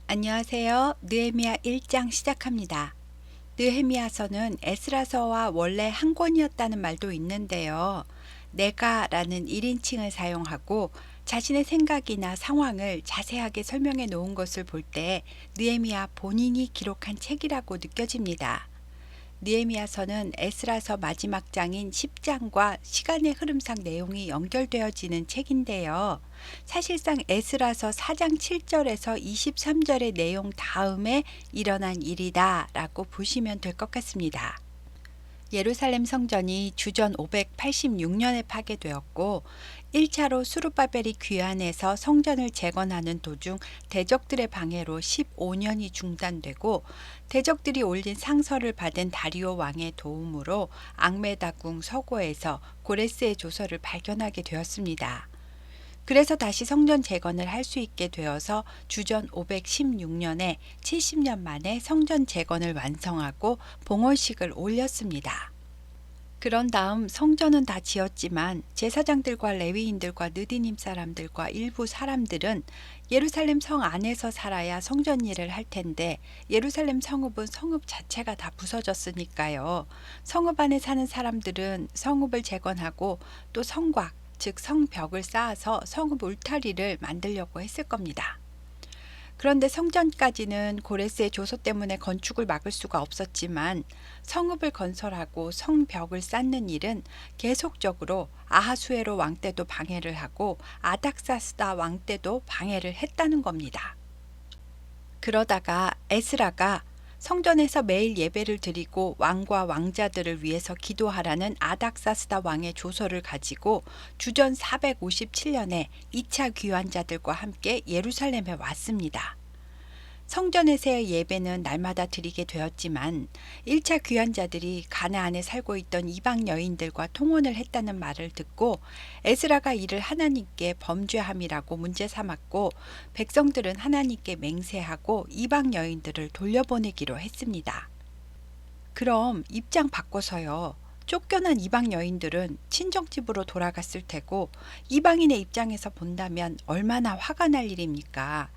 안녕하세요. 느헤미야 1장 시작합니다. 느헤미야서는 에스라서와 원래 한 권이었다는 말도 있는데요. 내가라는 1인칭을 사용하고 자신의 생각이나 상황을 자세하게 설명해 놓은 것을 볼 때 느헤미야 본인이 기록한 책이라고 느껴집니다. 느헤미야서는 에스라서 마지막 장인 10장과 시간의 흐름상 내용이 연결되어지는 책인데요. 사실상 에스라서 4장 7절에서 23절의 내용 다음에 일어난 일이다 라고 보시면 될 것 같습니다. 예루살렘 성전이 주전 586년에 파괴되었고 1차로 수르바벨이 귀환해서 성전을 재건하는 도중 대적들의 방해로 15년이 중단되고 대적들이 올린 상서를 받은 다리오 왕의 도움으로 앙메다궁 서고에서 고레스의 조서를 발견하게 되었습니다. 그래서 다시 성전 재건을 할 수 있게 되어서 주전 516년에 70년 만에 성전 재건을 완성하고 봉헌식을 올렸습니다. 그런 다음 성전은 다 지었지만 제사장들과 레위인들과 느디님 사람들과 일부 사람들은 예루살렘 성 안에서 살아야 성전 일을 할 텐데 예루살렘 성읍은 성읍 자체가 다 부서졌으니까요. 성읍 안에 사는 사람들은 성읍을 재건하고 또 성곽, 즉 성벽을 쌓아서 성읍 울타리를 만들려고 했을 겁니다. 그런데 성전까지는 고레스의 조서 때문에 건축을 막을 수가 없었지만 성읍을 건설하고 성벽을 쌓는 일은 계속적으로 아하수에로 왕 때도 방해를 하고 아닥사스다 왕 때도 방해를 했다는 겁니다. 그러다가 에스라가 성전에서 매일 예배를 드리고 왕과 왕자들을 위해서 기도하라는 아닥사스다 왕의 조서를 가지고 주전 457년에 2차 귀환자들과 함께 예루살렘에 왔습니다. 성전에서의 예배는 날마다 드리게 되었지만 1차 귀환자들이 가나안에 살고 있던 이방 여인들과 통혼을 했다는 말을 듣고 에스라가 이를 하나님께 범죄함이라고 문제 삼았고 백성들은 하나님께 맹세하고 이방 여인들을 돌려보내기로 했습니다. 그럼 입장 바꿔서요. 쫓겨난 이방 여인들은 친정집으로 돌아갔을 테고 이방인의 입장에서 본다면 얼마나 화가 날 일입니까?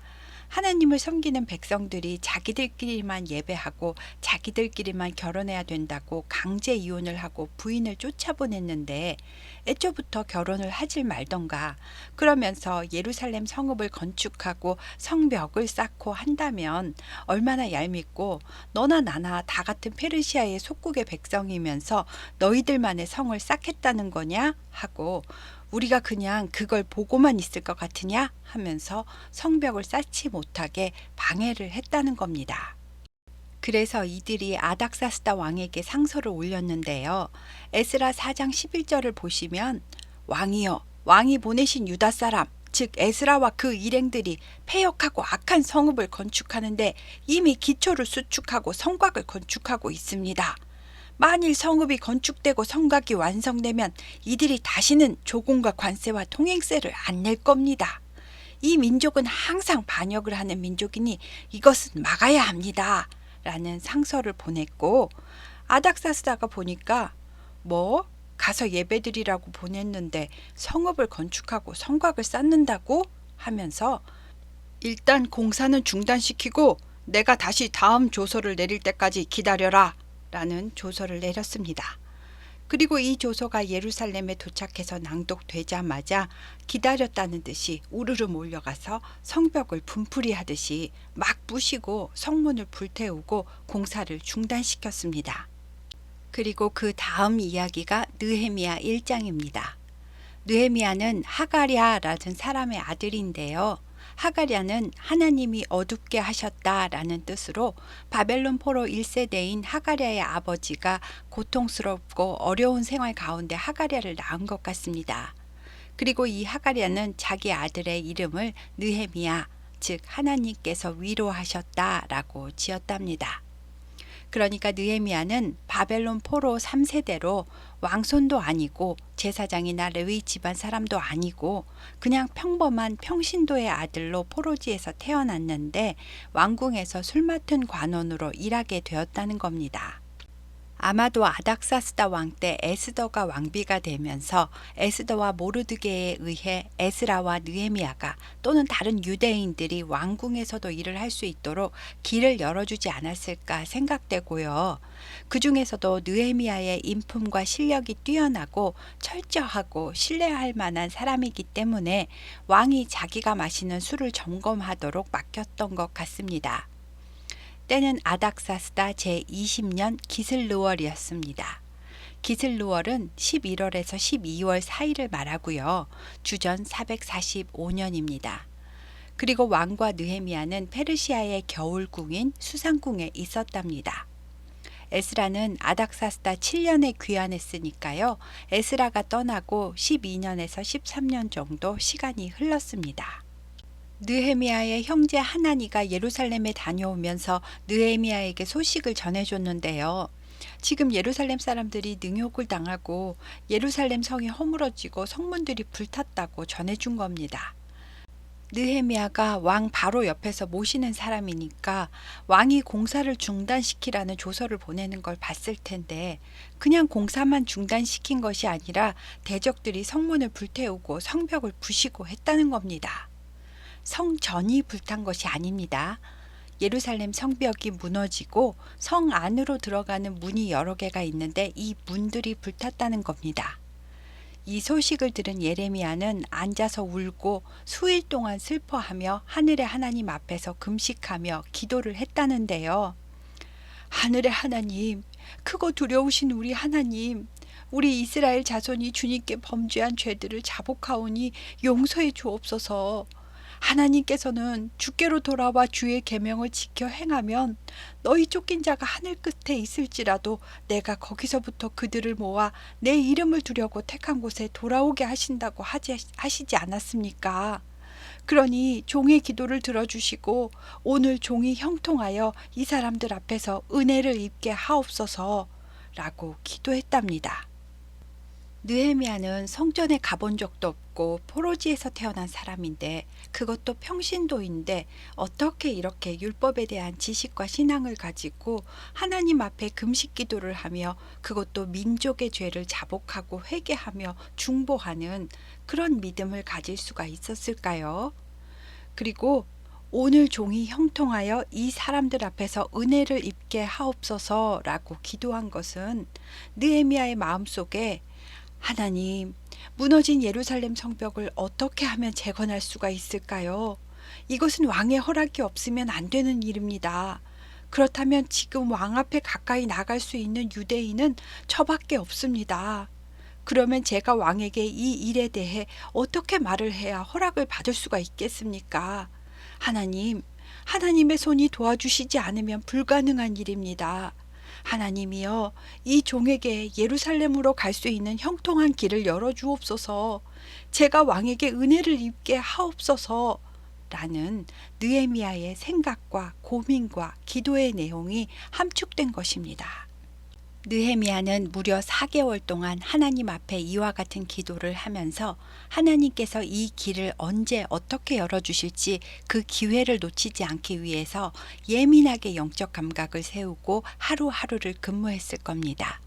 하나님을 섬기는 백성들이 자기들끼리만 예배하고 자기들끼리만 결혼해야 된다고 강제 이혼을 하고 부인을 쫓아보냈는데 애초부터 결혼을 하질 말던가 그러면서 예루살렘 성읍을 건축하고 성벽을 쌓고 한다면 얼마나 얄밉고 너나 나나 다 같은 페르시아의 속국의 백성이면서 너희들만의 성을 쌓겠다는 거냐 하고 우리가 그냥 그걸 보고만 있을 것 같으냐 하면서 성벽을 쌓지 못하게 방해를 했다는 겁니다. 그래서 이들이 아닥사스다 왕에게 상소를 올렸는데요. 에스라 4장 11절을 보시면 왕이여 왕이 보내신 유다 사람 즉 에스라와 그 일행들이 패역하고 악한 성읍을 건축하는데 이미 기초를 수축하고 성곽을 건축하고 있습니다. 만일 성읍이 건축되고 성곽이 완성되면 이들이 다시는 조공과 관세와 통행세를 안 낼 겁니다. 이 민족은 항상 반역을 하는 민족이니 이것은 막아야 합니다. 라는 상서를 보냈고 아닥사스다가 보니까 뭐? 가서 예배드리라고 보냈는데 성읍을 건축하고 성곽을 쌓는다고? 하면서 일단 공사는 중단시키고 내가 다시 다음 조서를 내릴 때까지 기다려라. 라는 조서를 내렸습니다. 그리고 이 조서가 예루살렘에 도착해서 낭독되자마자 기다렸다는 듯이 우르르 몰려가서 성벽을 분풀이 하듯이 막 부시고 성문을 불태우고 공사를 중단시켰습니다. 그리고 그 다음 이야기가 느헤미야 1장입니다. 느헤미야는 하가랴라는 사람의 아들인데요. 하가랴는 하나님이 어둡게 하셨다라는 뜻으로 바벨론 포로 1세대인 하가랴의 아버지가 고통스럽고 어려운 생활 가운데 하가랴를 낳은 것 같습니다. 그리고 이 하가랴는 자기 아들의 이름을 느헤미야, 즉 하나님께서 위로하셨다라고 지었답니다. 그러니까 느헤미야는 바벨론 포로 3세대로 왕손도 아니고 제사장이나 레위 집안 사람도 아니고 그냥 평범한 평신도의 아들로 포로지에서 태어났는데 왕궁에서 술 맡은 관원으로 일하게 되었다는 겁니다. 아마도 아닥사스다 왕 때 에스더가 왕비가 되면서 에스더와 모르드게에 의해 에스라와 느헤미야가 또는 다른 유대인들이 왕궁에서도 일을 할 수 있도록 길을 열어주지 않았을까 생각되고요. 그 중에서도 느헤미야의 인품과 실력이 뛰어나고 철저하고 신뢰할 만한 사람이기 때문에 왕이 자기가 마시는 술을 점검하도록 맡겼던 것 같습니다. 때는 아닥사스다 제20년 기슬르월이었습니다. 기슬르월은 11월에서 12월 사이를 말하고요. 주전 445년입니다. 그리고 왕과 느헤미야는 페르시아의 겨울궁인 수상궁에 있었답니다. 에스라는 아닥사스다 7년에 귀환했으니까요. 에스라가 떠나고 12년에서 13년 정도 시간이 흘렀습니다. 느헤미야의 형제 하나니가 예루살렘에 다녀오면서 느헤미야에게 소식을 전해줬는데요. 지금 예루살렘 사람들이 능욕을 당하고 예루살렘 성이 허물어지고 성문들이 불탔다고 전해준 겁니다. 느헤미야가 왕 바로 옆에서 모시는 사람이니까 왕이 공사를 중단시키라는 조서를 보내는 걸 봤을 텐데 그냥 공사만 중단시킨 것이 아니라 대적들이 성문을 불태우고 성벽을 부시고 했다는 겁니다. 성전이 불탄 것이 아닙니다. 예루살렘 성벽이 무너지고 성 안으로 들어가는 문이 여러 개가 있는데 이 문들이 불탔다는 겁니다. 이 소식을 들은 예레미야는 앉아서 울고 수일 동안 슬퍼하며 하늘의 하나님 앞에서 금식하며 기도를 했다는데요. 하늘의 하나님, 크고 두려우신 우리 하나님, 우리 이스라엘 자손이 주님께 범죄한 죄들을 자복하오니 용서해 주옵소서. 하나님께서는 주께로 돌아와 주의 계명을 지켜 행하면 너희 쫓긴 자가 하늘 끝에 있을지라도 내가 거기서부터 그들을 모아 내 이름을 두려고 택한 곳에 돌아오게 하신다고 하시지 않았습니까? 그러니 종의 기도를 들어주시고 오늘 종이 형통하여 이 사람들 앞에서 은혜를 입게 하옵소서 라고 기도했답니다. 느헤미야는 성전에 가본 적도 없고 포로지에서 태어난 사람인데 그것도 평신도인데 어떻게 이렇게 율법에 대한 지식과 신앙을 가지고 하나님 앞에 금식 기도를 하며 그것도 민족의 죄를 자복하고 회개하며 중보하는 그런 믿음을 가질 수가 있었을까요? 그리고 오늘 종이 형통하여 이 사람들 앞에서 은혜를 입게 하옵소서라고 기도한 것은 느헤미야의 마음속에 하나님, 무너진 예루살렘 성벽을 어떻게 하면 재건할 수가 있을까요? 이것은 왕의 허락이 없으면 안 되는 일입니다. 그렇다면 지금 왕 앞에 가까이 나갈 수 있는 유대인은 저밖에 없습니다. 그러면 제가 왕에게 이 일에 대해 어떻게 말을 해야 허락을 받을 수가 있겠습니까? 하나님, 하나님의 손이 도와주시지 않으면 불가능한 일입니다. 하나님이여, 이 종에게 예루살렘으로 갈 수 있는 형통한 길을 열어주옵소서. 제가 왕에게 은혜를 입게 하옵소서. 라는 느헤미야의 생각과 고민과 기도의 내용이 함축된 것입니다. 느헤미야는 무려 4개월 동안 하나님 앞에 이와 같은 기도를 하면서 하나님께서 이 길을 언제 어떻게 열어주실지 그 기회를 놓치지 않기 위해서 예민하게 영적 감각을 세우고 하루하루를 근무했을 겁니다.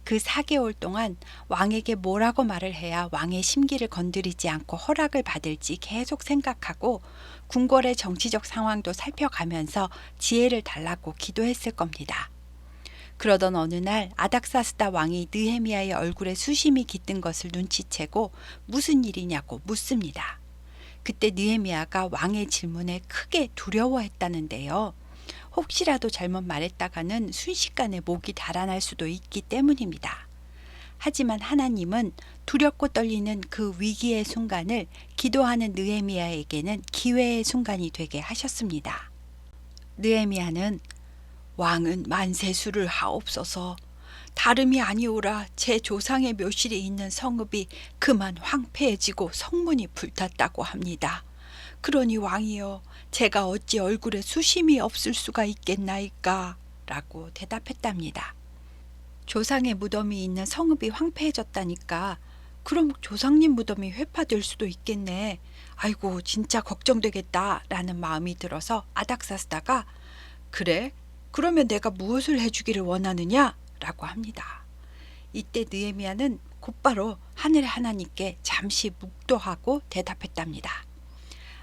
그 4개월 동안 왕에게 뭐라고 말을 해야 왕의 심기를 건드리지 않고 허락을 받을지 계속 생각하고 궁궐의 정치적 상황도 살펴가면서 지혜를 달라고 기도했을 겁니다. 그러던 어느 날 아닥사스다 왕이 느헤미야의 얼굴에 수심이 깃든 것을 눈치채고 무슨 일이냐고 묻습니다. 그때 느헤미야가 왕의 질문에 크게 두려워했다는데요. 혹시라도 잘못 말했다가는 순식간에 목이 달아날 수도 있기 때문입니다. 하지만 하나님은 두렵고 떨리는 그 위기의 순간을 기도하는 느헤미야에게는 기회의 순간이 되게 하셨습니다. 느헤미야는 왕은 만세수를 하옵소서. 다름이 아니오라 제 조상의 묘실이 있는 성읍이 그만 황폐해지고 성문이 불탔다고 합니다. 그러니 왕이여, 제가 어찌 얼굴에 수심이 없을 수가 있겠나이까? 라고 대답했답니다. 조상의 무덤이 있는 성읍이 황폐해졌다니까 그럼 조상님 무덤이 회파될 수도 있겠네. 아이고 진짜 걱정되겠다 라는 마음이 들어서 아닥사스다가 그래? 그러면 내가 무엇을 해주기를 원하느냐? 라고 합니다. 이때 느헤미야는 곧바로 하늘의 하나님께 잠시 묵도하고 대답했답니다.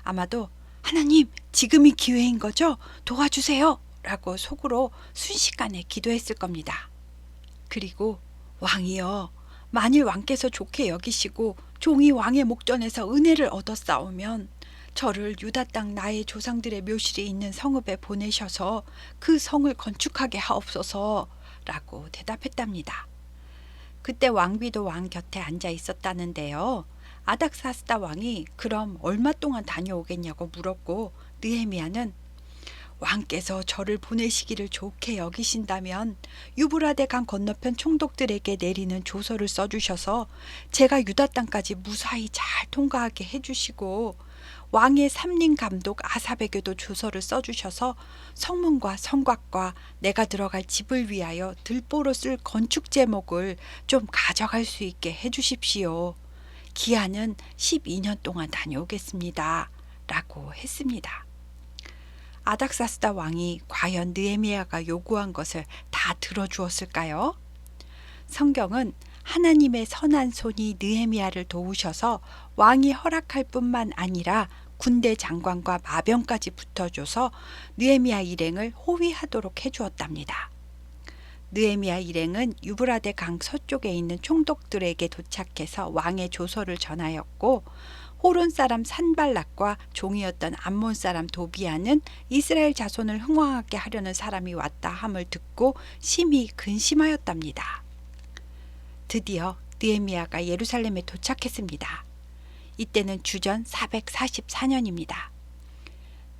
아마도 하나님, 지금이 기회인 거죠? 도와주세요! 라고 속으로 순식간에 기도했을 겁니다. 그리고 왕이여, 만일 왕께서 좋게 여기시고 종이 왕의 목전에서 은혜를 얻었사오면 저를 유다 땅 나의 조상들의 묘실이 있는 성읍에 보내셔서 그 성을 건축하게 하옵소서 라고 대답했답니다. 그때 왕비도 왕 곁에 앉아 있었다는데요. 아닥사스다 왕이 그럼 얼마 동안 다녀오겠냐고 물었고, 느헤미야는 왕께서 저를 보내시기를 좋게 여기신다면 유브라데 강 건너편 총독들에게 내리는 조서를 써주셔서 제가 유다 땅까지 무사히 잘 통과하게 해주시고, 왕의 삼림 감독 아삽에게도 조서를 써주셔서 성문과 성곽과 내가 들어갈 집을 위하여 들보로 쓸 건축 제목을 좀 가져갈 수 있게 해주십시오. 기한은 12년 동안 다녀오겠습니다. 라고 했습니다. 아닥사스다 왕이 과연 느헤미야가 요구한 것을 다 들어주었을까요? 성경은 하나님의 선한 손이 느헤미야를 도우셔서 왕이 허락할 뿐만 아니라 군대 장관과 마병까지 붙어줘서 느헤미야 일행을 호위하도록 해주었답니다. 느헤미야 일행은 유브라데 강 서쪽에 있는 총독들에게 도착해서 왕의 조서를 전하였고, 호론 사람 산발락과 종이었던 암몬 사람 도비아는 이스라엘 자손을 흥왕하게 하려는 사람이 왔다 함을 듣고 심히 근심하였답니다. 드디어 느헤미야가 예루살렘에 도착했습니다. 이때는 주전 444년입니다.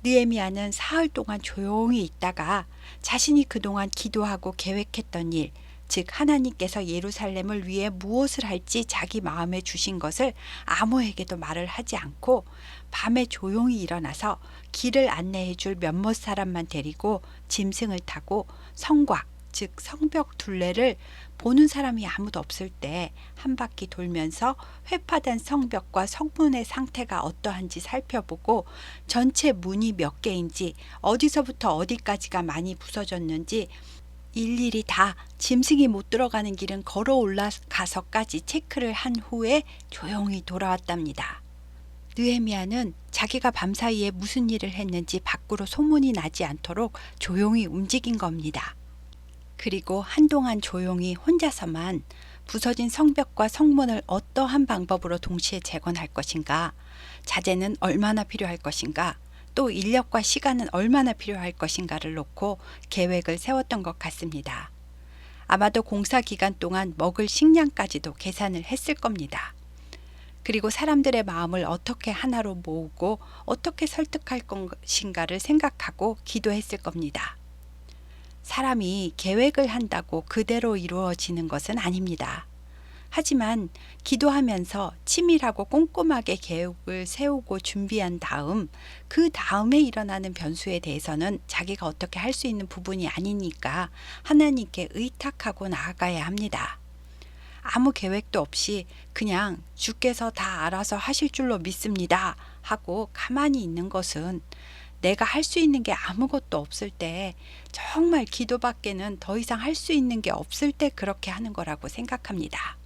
느헤미야는 사흘 동안 조용히 있다가 자신이 그동안 기도하고 계획했던 일, 즉 하나님께서 예루살렘을 위해 무엇을 할지 자기 마음에 주신 것을 아무에게도 말을 하지 않고 밤에 조용히 일어나서 길을 안내해 줄 몇몇 사람만 데리고 짐승을 타고 성곽, 즉 성벽 둘레를 보는 사람이 아무도 없을 때 한 바퀴 돌면서 회파된 성벽과 성문의 상태가 어떠한지 살펴보고 전체 문이 몇 개인지 어디서부터 어디까지가 많이 부서졌는지 일일이 다 짐승이 못 들어가는 길은 걸어 올라가서까지 체크를 한 후에 조용히 돌아왔답니다. 느헤미야는 자기가 밤사이에 무슨 일을 했는지 밖으로 소문이 나지 않도록 조용히 움직인 겁니다. 그리고 한동안 조용히 혼자서만 부서진 성벽과 성문을 어떠한 방법으로 동시에 재건할 것인가, 자재는 얼마나 필요할 것인가, 또 인력과 시간은 얼마나 필요할 것인가를 놓고 계획을 세웠던 것 같습니다. 아마도 공사 기간 동안 먹을 식량까지도 계산을 했을 겁니다. 그리고 사람들의 마음을 어떻게 하나로 모으고 어떻게 설득할 것인가를 생각하고 기도했을 겁니다. 사람이 계획을 한다고 그대로 이루어지는 것은 아닙니다. 하지만 기도하면서 치밀하고 꼼꼼하게 계획을 세우고 준비한 다음 그 다음에 일어나는 변수에 대해서는 자기가 어떻게 할 수 있는 부분이 아니니까 하나님께 의탁하고 나아가야 합니다. 아무 계획도 없이 그냥 주께서 다 알아서 하실 줄로 믿습니다 하고 가만히 있는 것은 내가 할 수 있는 게 아무것도 없을 때, 정말 기도밖에는 더 이상 할 수 있는 게 없을 때 그렇게 하는 거라고 생각합니다.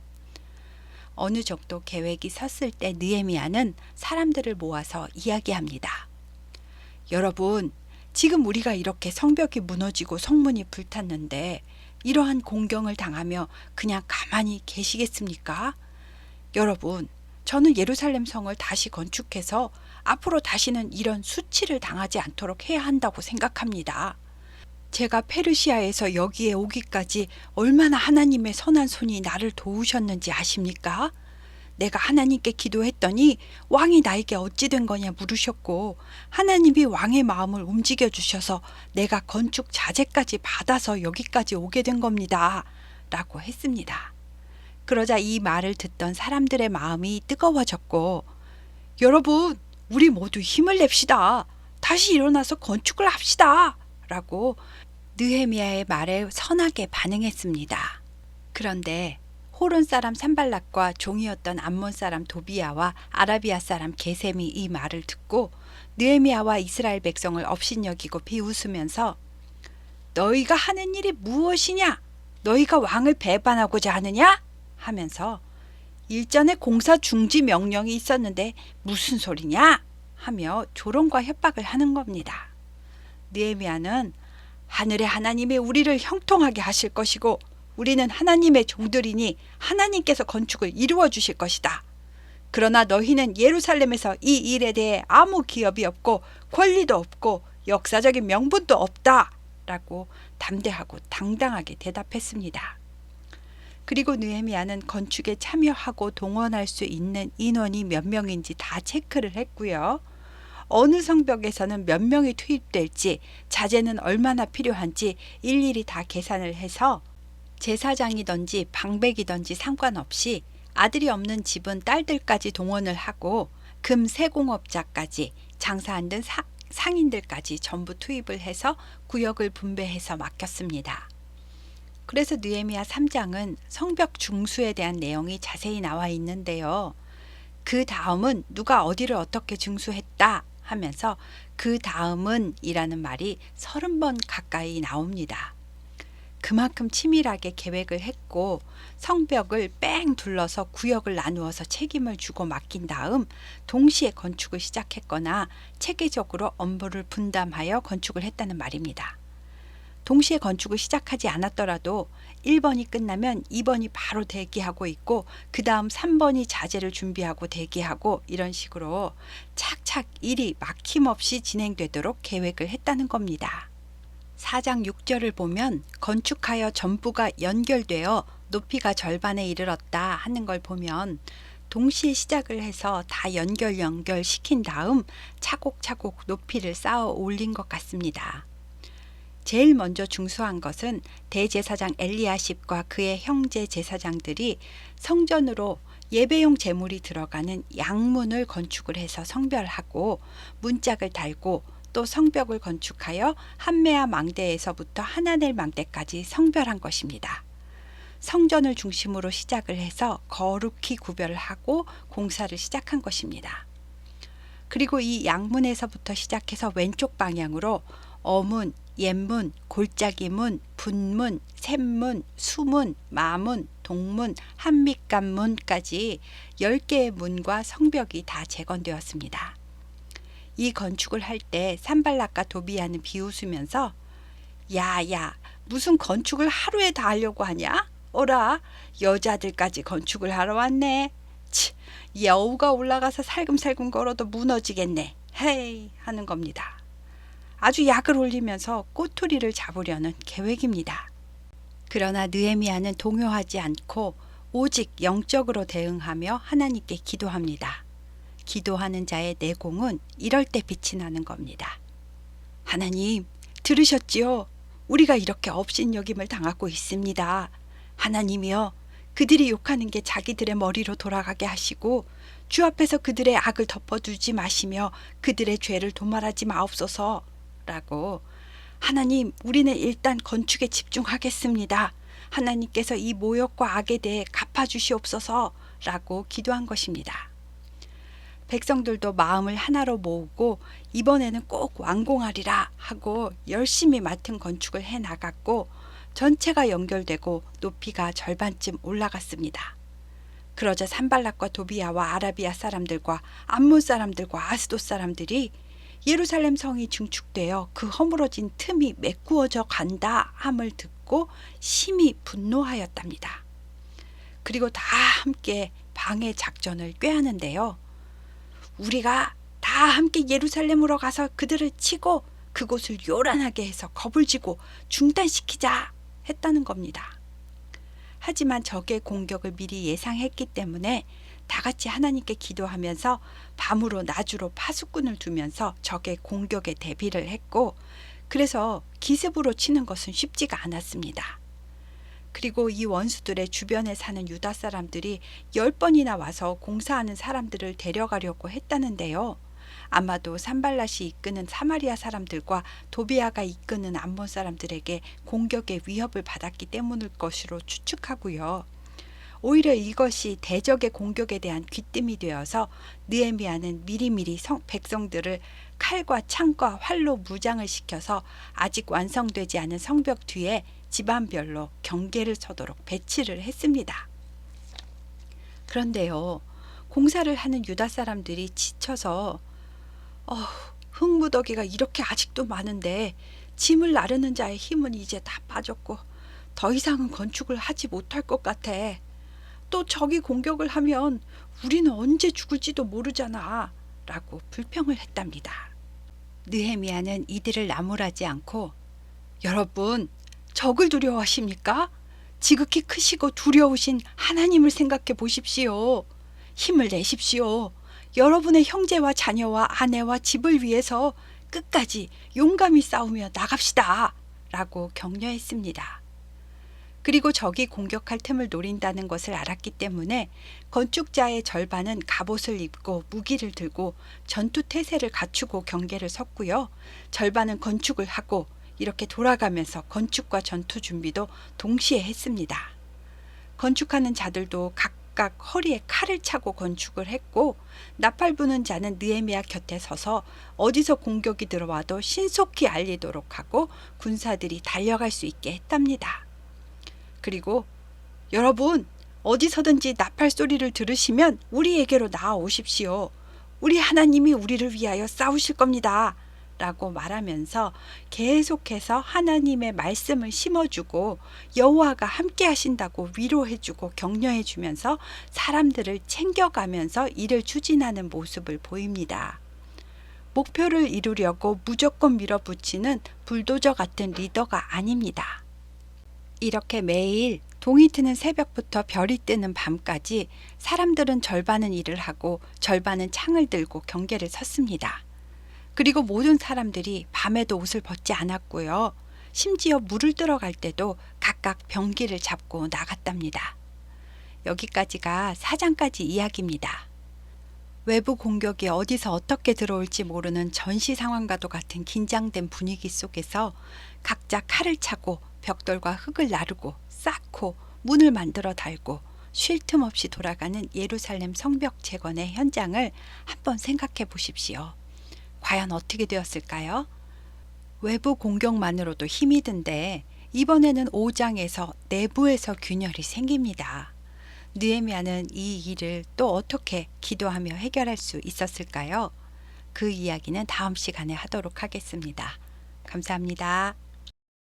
어느 정도 계획이 섰을 때 느헤미야는 사람들을 모아서 이야기합니다. 여러분, 지금 우리가 이렇게 성벽이 무너지고 성문이 불탔는데 이러한 공경을 당하며 그냥 가만히 계시겠습니까? 여러분, 저는 예루살렘 성을 다시 건축해서 앞으로 다시는 이런 수치를 당하지 않도록 해야 한다고 생각합니다. 제가 페르시아에서 여기에 오기까지 얼마나 하나님의 선한 손이 나를 도우셨는지 아십니까? 내가 하나님께 기도했더니 왕이 나에게 어찌 된 거냐 물으셨고, 하나님이 왕의 마음을 움직여 주셔서 내가 건축 자재까지 받아서 여기까지 오게 된 겁니다. 라고 했습니다. 그러자 이 말을 듣던 사람들의 마음이 뜨거워졌고, 여러분, 우리 모두 힘을 냅시다. 다시 일어나서 건축을 합시다. 라고 느헤미야의 말에 선하게 반응했습니다. 그런데 호론 사람 산발락과 종이었던 암몬 사람 도비야와 아라비아 사람 게셈이 이 말을 듣고 느헤미야와 이스라엘 백성을 업신여기고 비웃으면서 너희가 하는 일이 무엇이냐? 너희가 왕을 배반하고자 하느냐? 하면서 일전에 공사 중지 명령이 있었는데 무슨 소리냐? 하며 조롱과 협박을 하는 겁니다. 느헤미야는 하늘의 하나님이 우리를 형통하게 하실 것이고 우리는 하나님의 종들이니 하나님께서 건축을 이루어 주실 것이다. 그러나 너희는 예루살렘에서 이 일에 대해 아무 기업이 없고 권리도 없고 역사적인 명분도 없다. 라고 담대하고 당당하게 대답했습니다. 그리고 느헤미야는 건축에 참여하고 동원할 수 있는 인원이 몇 명인지 다 체크를 했고요. 어느 성벽에서는 몇 명이 투입될지, 자재는 얼마나 필요한지 일일이 다 계산을 해서 제사장이든지 방백이든지 상관없이 아들이 없는 집은 딸들까지 동원을 하고 금 세공업자까지 장사 안 된 상인들까지 전부 투입을 해서 구역을 분배해서 맡겼습니다. 그래서 느헤미야 3장은 성벽 중수에 대한 내용이 자세히 나와 있는데요. 그 다음은 누가 어디를 어떻게 중수했다 하면서 그 다음은 이라는 말이 30번 가까이 나옵니다. 그만큼 치밀하게 계획을 했고 성벽을 뺑 둘러서 구역을 나누어서 책임을 주고 맡긴 다음 동시에 건축을 시작했거나 체계적으로 업무를 분담하여 건축을 했다는 말입니다. 동시에 건축을 시작하지 않았더라도 1번이 끝나면 2번이 바로 대기하고 있고 그 다음 3번이 자재를 준비하고 대기하고 이런 식으로 착착 일이 막힘없이 진행되도록 계획을 했다는 겁니다. 4장 6절을 보면 건축하여 전부가 연결되어 높이가 절반에 이르렀다 하는 걸 보면 동시에 시작을 해서 다 연결시킨 다음 차곡차곡 높이를 쌓아 올린 것 같습니다. 제일 먼저 중수한 것은 대제사장 엘리야십과 그의 형제 제사장들이 성전으로 예배용 제물이 들어가는 양문을 건축을 해서 성별하고 문짝을 달고 또 성벽을 건축하여 한메아 망대에서부터 하나넬 망대까지 성별한 것입니다. 성전을 중심으로 시작을 해서 거룩히 구별을 하고 공사를 시작한 것입니다. 그리고 이 양문에서부터 시작해서 왼쪽 방향으로 어문, 옛문, 골짜기문, 분문, 샘문, 수문, 마문, 동문, 한밑간문까지 10개의 문과 성벽이 다 재건되었습니다. 이 건축을 할 때 산발락과 도비야는 비웃으면서 야야 무슨 건축을 하루에 다 하려고 하냐? 어라 여자들까지 건축을 하러 왔네. 치, 여우가 올라가서 살금살금 걸어도 무너지겠네. 헤이 하는 겁니다. 아주 약을 올리면서 꼬투리를 잡으려는 계획입니다. 그러나 느헤미야는 동요하지 않고 오직 영적으로 대응하며 하나님께 기도합니다. 기도하는 자의 내공은 이럴 때 빛이 나는 겁니다. 하나님, 들으셨지요? 우리가 이렇게 업신여김을 당하고 있습니다. 하나님이여, 그들이 욕하는 게 자기들의 머리로 돌아가게 하시고 주 앞에서 그들의 악을 덮어두지 마시며 그들의 죄를 도말하지 마옵소서. 라고 하나님, 우리는 일단 건축에 집중하겠습니다. 하나님께서 이 모욕과 악에 대해 갚아주시옵소서. 라고 기도한 것입니다. 백성들도 마음을 하나로 모으고 이번에는 꼭 완공하리라 하고 열심히 맡은 건축을 해나갔고 전체가 연결되고 높이가 절반쯤 올라갔습니다. 그러자 산발락과 도비야와 아라비아 사람들과 암몬 사람들과 아스돗 사람들이 예루살렘 성이 증축되어 그 허물어진 틈이 메꾸어져 간다 함을 듣고 심히 분노하였답니다. 그리고 다 함께 방해 작전을 꾀하는데요. 우리가 다 함께 예루살렘으로 가서 그들을 치고 그곳을 요란하게 해서 겁을 지고 중단시키자 했다는 겁니다. 하지만 적의 공격을 미리 예상했기 때문에 다 같이 하나님께 기도하면서 밤으로 낮으로 파수꾼을 두면서 적의 공격에 대비를 했고 그래서 기습으로 치는 것은 쉽지가 않았습니다. 그리고 이 원수들의 주변에 사는 유다 사람들이 10번이나 와서 공사하는 사람들을 데려가려고 했다는데요. 아마도 산발랏이 이끄는 사마리아 사람들과 도비야가 이끄는 암몬 사람들에게 공격의 위협을 받았기 때문일 것으로 추측하고요. 오히려 이것이 대적의 공격에 대한 귀뜸이 되어서 느헤미야는 미리미리 백성들을 칼과 창과 활로 무장을 시켜서 아직 완성되지 않은 성벽 뒤에 집안별로 경계를 서도록 배치를 했습니다. 그런데요, 공사를 하는 유다 사람들이 지쳐서 흙무더기가 이렇게 아직도 많은데 짐을 나르는 자의 힘은 이제 다 빠졌고 더 이상은 건축을 하지 못할 것 같아. 또 적이 공격을 하면 우리는 언제 죽을지도 모르잖아 라고 불평을 했답니다. 느헤미야는 이들을 나무라지 않고 여러분, 적을 두려워하십니까? 지극히 크시고 두려우신 하나님을 생각해 보십시오. 힘을 내십시오. 여러분의 형제와 자녀와 아내와 집을 위해서 끝까지 용감히 싸우며 나갑시다 라고 격려했습니다. 그리고 적이 공격할 틈을 노린다는 것을 알았기 때문에 건축자의 절반은 갑옷을 입고 무기를 들고 전투 태세를 갖추고 경계를 섰고요. 절반은 건축을 하고 이렇게 돌아가면서 건축과 전투 준비도 동시에 했습니다. 건축하는 자들도 각각 허리에 칼을 차고 건축을 했고 나팔 부는 자는 느헤미야 곁에 서서 어디서 공격이 들어와도 신속히 알리도록 하고 군사들이 달려갈 수 있게 했답니다. 그리고 여러분, 어디서든지 나팔 소리를 들으시면 우리에게로 나아오십시오. 우리 하나님이 우리를 위하여 싸우실 겁니다. 라고 말하면서 계속해서 하나님의 말씀을 심어주고 여호와가 함께 하신다고 위로해주고 격려해주면서 사람들을 챙겨가면서 일을 추진하는 모습을 보입니다. 목표를 이루려고 무조건 밀어붙이는 불도저 같은 리더가 아닙니다. 이렇게 매일 동이 트는 새벽부터 별이 뜨는 밤까지 사람들은 절반은 일을 하고 절반은 창을 들고 경계를 섰습니다. 그리고 모든 사람들이 밤에도 옷을 벗지 않았고요. 심지어 물을 들어갈 때도 각각 병기를 잡고 나갔답니다. 여기까지가 4장까지 이야기입니다. 외부 공격이 어디서 어떻게 들어올지 모르는 전시 상황과도 같은 긴장된 분위기 속에서 각자 칼을 차고 벽돌과 흙을 나르고 쌓고 문을 만들어 달고 쉴 틈 없이 돌아가는 예루살렘 성벽 재건의 현장을 한번 생각해 보십시오. 과연 어떻게 되었을까요? 외부 공격만으로도 힘이 든데 이번에는 5장에서 내부에서 균열이 생깁니다. 느헤미야는 이 일을 또 어떻게 기도하며 해결할 수 있었을까요? 그 이야기는 다음 시간에 하도록 하겠습니다. 감사합니다.